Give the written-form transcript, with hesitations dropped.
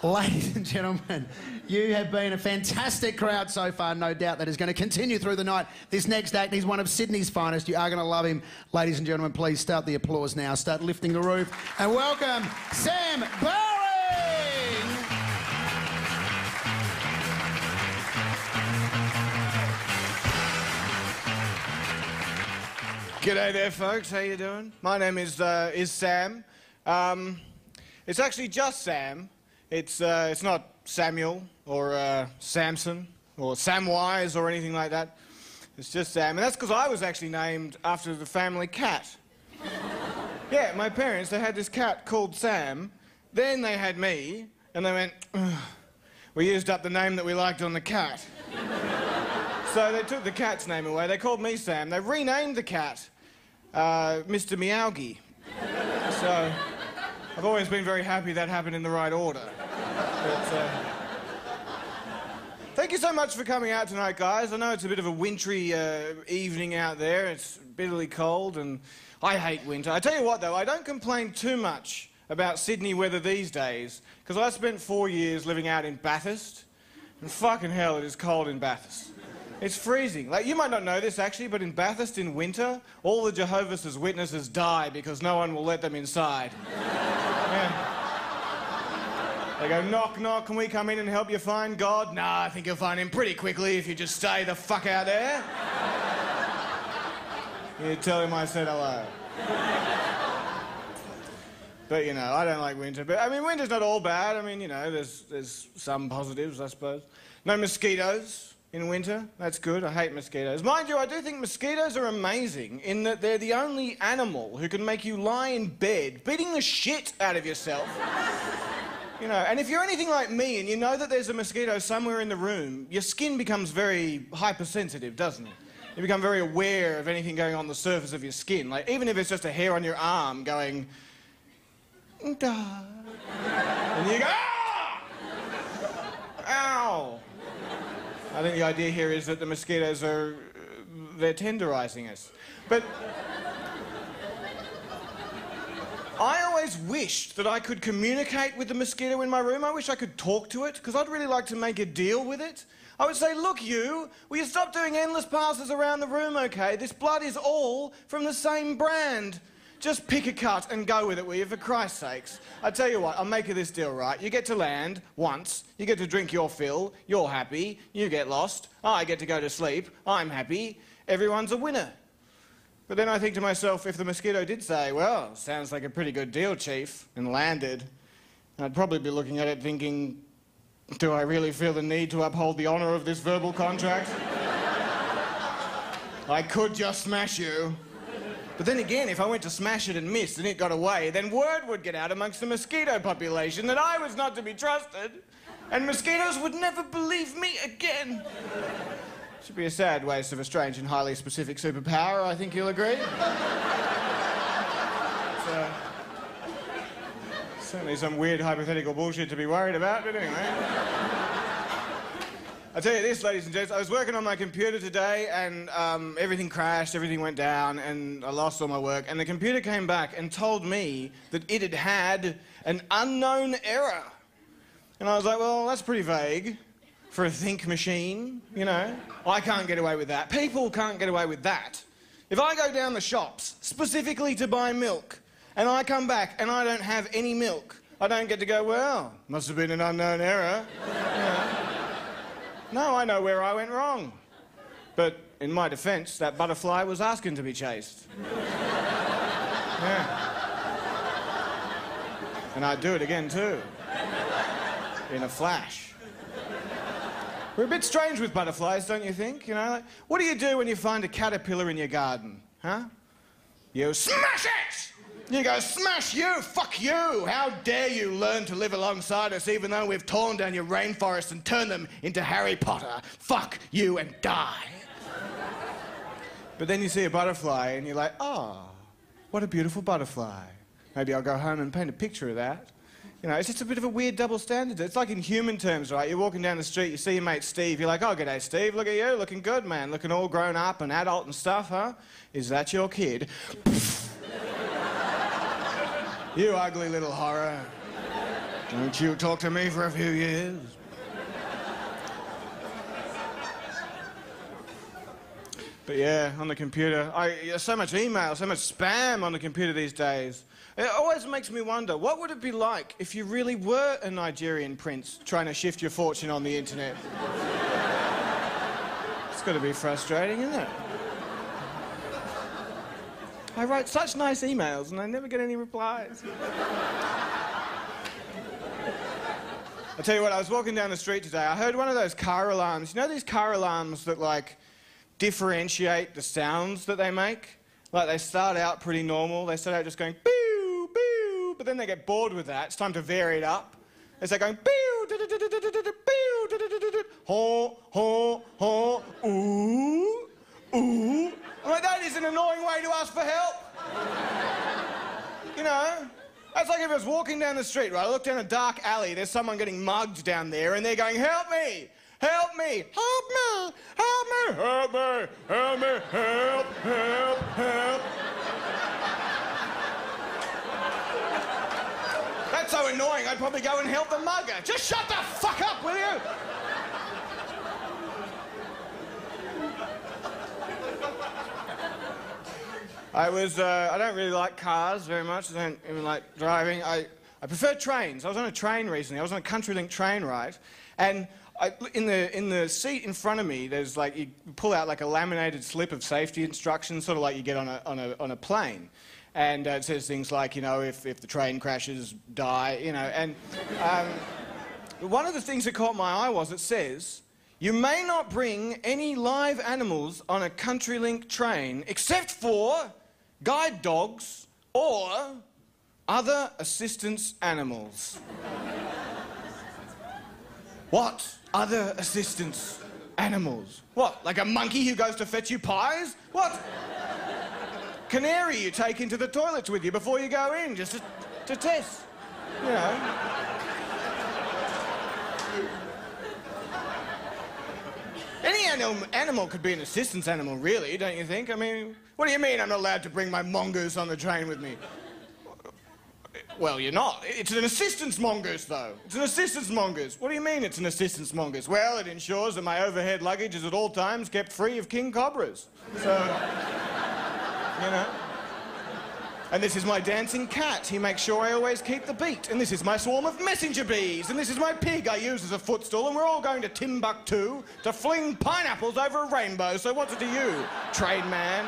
Ladies and gentlemen, you have been a fantastic crowd so far, no doubt that is going to continue through the night. This next act, he's one of Sydney's finest. You are going to love him. Ladies and gentlemen, please start the applause now. Start lifting the roof and welcome Sam Bowring! G'day there, folks. How you doing? My name is Sam. It's actually just Sam. It's not Samuel or Samson or Samwise or anything like that. It's just Sam, and that's because I was actually named after the family cat. Yeah, my parents, they had this cat called Sam. Then they had me, and they went, ugh, we used up the name that we liked on the cat. So they took the cat's name away. They called me Sam. They renamed the cat Mr. Meowgie. So I've always been very happy that happened in the right order. But, thank you so much for coming out tonight, guys. I know it's a bit of a wintry evening out there. It's bitterly cold, and I hate winter. I tell you what, though, I don't complain too much about Sydney weather these days, because I spent 4 years living out in Bathurst, and fucking hell, it is cold in Bathurst. It's freezing. Like, you might not know this, actually, but in Bathurst in winter, all the Jehovah's Witnesses die because no one will let them inside. Yeah. They go, knock, knock, can we come in and help you find God? Nah, I think you'll find him pretty quickly if you just stay the fuck out there. You tell him I said hello. But, you know, I don't like winter. But, I mean, winter's not all bad. I mean, you know, there's some positives, I suppose. No mosquitoes in winter. That's good. I hate mosquitoes. Mind you, I do think mosquitoes are amazing in that they're the only animal who can make you lie in bed beating the shit out of yourself. You know, and if you're anything like me and you know that there's a mosquito somewhere in the room, your skin becomes very hypersensitive, doesn't it? You become very aware of anything going on the surface of your skin. Like, even if it's just a hair on your arm going... "Duh." And you go, "Ah! Ow!" I think the idea here is that the mosquitoes are... they're tenderising us. But... I always wished that I could communicate with the mosquito in my room. I wish I could talk to it, because I'd really like to make a deal with it. I would say, look, will you stop doing endless passes around the room, okay? This blood is all from the same brand. Just pick a cut and go with it, will you, for Christ's sakes? I tell you what, I'll make you this deal, right? You get to land once, you get to drink your fill, you're happy, you get lost, I get to go to sleep, I'm happy, everyone's a winner. But then I think to myself, if the mosquito did say, well, sounds like a pretty good deal, Chief, and landed, I'd probably be looking at it thinking, do I really feel the need to uphold the honour of this verbal contract? I could just smash you. But then again, if I went to smash it and missed and it got away, then word would get out amongst the mosquito population that I was not to be trusted, and mosquitoes would never believe me again. Should be a sad waste of a strange and highly specific superpower, I think you'll agree. Certainly some weird hypothetical bullshit to be worried about, but anyway. I'll tell you this, ladies and gents, I was working on my computer today and everything crashed, everything went down, and I lost all my work, and the computer came back and told me that it had an unknown error. And I was like, well, that's pretty vague. For a think machine, you know? I can't get away with that. People can't get away with that. If I go down the shops, specifically to buy milk, and I come back and I don't have any milk, I don't get to go, well, must have been an unknown error. You know? No, I know where I went wrong. But in my defence, that butterfly was asking to be chased. Yeah. And I'd do it again, too. In a flash. We're a bit strange with butterflies, don't you think? You know, like, what do you do when you find a caterpillar in your garden, huh? You smash it! You go, smash you, fuck you! How dare you learn to live alongside us even though we've torn down your rainforests and turned them into Harry Potter? Fuck you and die. But then you see a butterfly and you're like, oh, what a beautiful butterfly. Maybe I'll go home and paint a picture of that. You know, it's just a bit of a weird double standard. It's like in human terms, right? You're walking down the street, you see your mate Steve, you're like, oh, g'day, Steve, look at you, looking good, man, looking all grown up and adult and stuff, huh? Is that your kid? You ugly little horror. Don't you talk to me for a few years. But yeah, on the computer, so much email, so much spam on the computer these days. It always makes me wonder, what would it be like if you really were a Nigerian prince trying to shift your fortune on the internet? It's got to be frustrating, isn't it? I write such nice emails and I never get any replies. I'll tell you what, I was walking down the street today, I heard one of those car alarms. You know these car alarms that, like, differentiate the sounds that they make? Like, they start out pretty normal. They start out just going, boo, boo, but then they get bored with that. It's time to vary it up. They start going, boo, boo, ho, ho, ho, ooh, ooh. I'm like, that is an annoying way to ask for help. You know? That's like if I was walking down the street, right? I look down a dark alley, there's someone getting mugged down there, and they're going, help me! Help me! Help me! Help me! Help me! Help me! Help! Help! Help! That's so annoying, I'd probably go and help the mugger. Just shut the fuck up, will you? I don't really like cars very much. I don't even like driving. I prefer trains. I was on a train recently. I was on a CountryLink train, right? And in the seat in front of me, there's like, you pull out like a laminated slip of safety instructions, sort of like you get on a plane. And it says things like, you know, if the train crashes, die, you know. And one of the things that caught my eye was it says, you may not bring any live animals on a CountryLink train except for guide dogs or other assistance animals. What? Other assistance animals? What, like a monkey who goes to fetch you pies? What? Canary you take into the toilets with you before you go in, just to test, you know. Any animal could be an assistance animal, really, don't you think? I mean, what do you mean I'm not allowed to bring my mongoose on the train with me? Well, you're not. It's an assistance mongoose, though. It's an assistance mongoose. What do you mean it's an assistance mongoose? Well, it ensures that my overhead luggage is at all times kept free of king cobras. So, you know. And this is my dancing cat. He makes sure I always keep the beat. And this is my swarm of messenger bees. And this is my pig I use as a footstool. And we're all going to Timbuktu to fling pineapples over a rainbow. So what's it to you, train man?